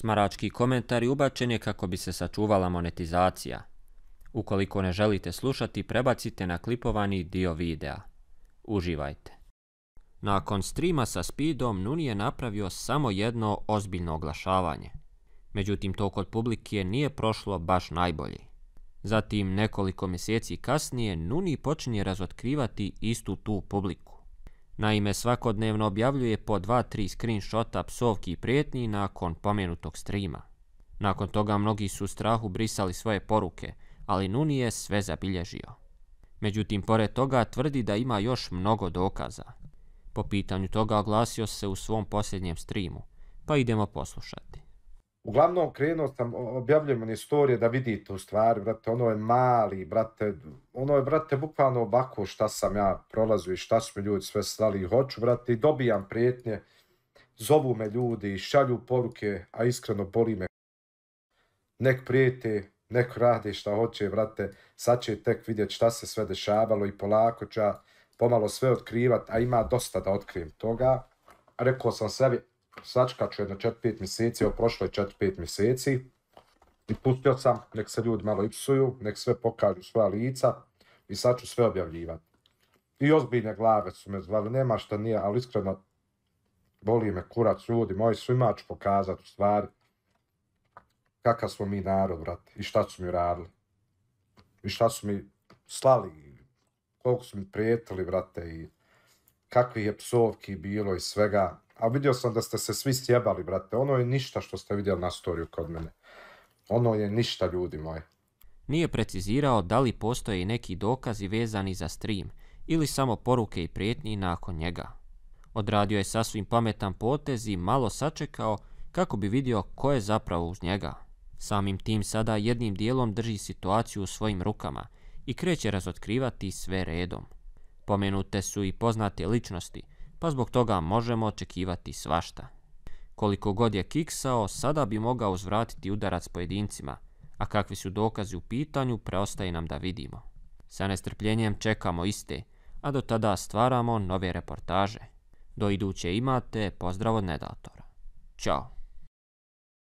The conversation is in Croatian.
Smarački komentar ubačen je kako bi se sačuvala monetizacija. Ukoliko ne želite slušati, prebacite na klipovani dio videa. Uživajte. Nakon streama sa Speedom, Nuni je napravio samo jedno ozbiljno oglašavanje. Međutim, to kod publike nije prošlo baš najbolje. Zatim, nekoliko mjeseci kasnije, Nuni počinje razotkrivati istu tu publiku. Naime, svakodnevno objavljuje po 2-3 screenshota psovki i prijetnji nakon pomenutog streama. Nakon toga mnogi su u strahu brisali svoje poruke, ali Nuni je sve zabilježio. Međutim, pored toga tvrdi da ima još mnogo dokaza. Po pitanju toga oglasio se u svom posljednjem streamu, pa idemo poslušati. Uglavnom krenuo sam, objavljujem one storije da vidite u stvari, brate, ono je mali, brate, ono je, brate, bukvalno ovako šta sam ja prolazio i šta su mi ljudi sve slali i hoću, brate, i dobijam prijetnje, zovu me ljudi, šalju poruke, a iskreno boli me. Nek prijete, nek rade šta hoće, brate, sad će tek vidjeti šta se sve dešavalo i polako ću ja pomalo sve otkrivat, a ima dosta da otkrijem toga. Rekao sam sebi, sačkat ću jedno 4-5 mjeseci, prošlo je 4-5 mjeseci i pustio sam, nek se ljudi malo ipsuju, nek sve pokažu svoja lica i sad ću sve objavljivati. I ozbiljne glave su me zvali, nema šta nije, ali iskreno boli me kurac, ljudi moji, svima ću pokazati u stvari kakav smo mi narod, brate, i šta su mi radili. I šta su mi slali, koliko su mi prijetili, brate, i kakvih je psovki bilo i svega. A vidio sam da ste se svi sjebali, brate. Ono je ništa što ste vidjeli na storiju kod mene. Ono je ništa, ljudi moji. Nije precizirao da li postoje i neki dokazi vezani za stream ili samo poruke i prijetnji nakon njega. Odradio je sasvim pametan potez i malo sačekao kako bi vidio ko je zapravo uz njega. Samim tim sada jednim dijelom drži situaciju u svojim rukama i kreće razotkrivati sve redom. Pomenute su i poznate ličnosti, pa zbog toga možemo očekivati svašta. Koliko god je kiksao, sada bi mogao uzvratiti udarac pojedincima, a kakvi su dokazi u pitanju preostaje nam da vidimo. Sa nestrpljenjem čekamo iste, a do tada stvaramo nove reportaže. Do iduće imate, pozdrav od Nedatora. Ćao!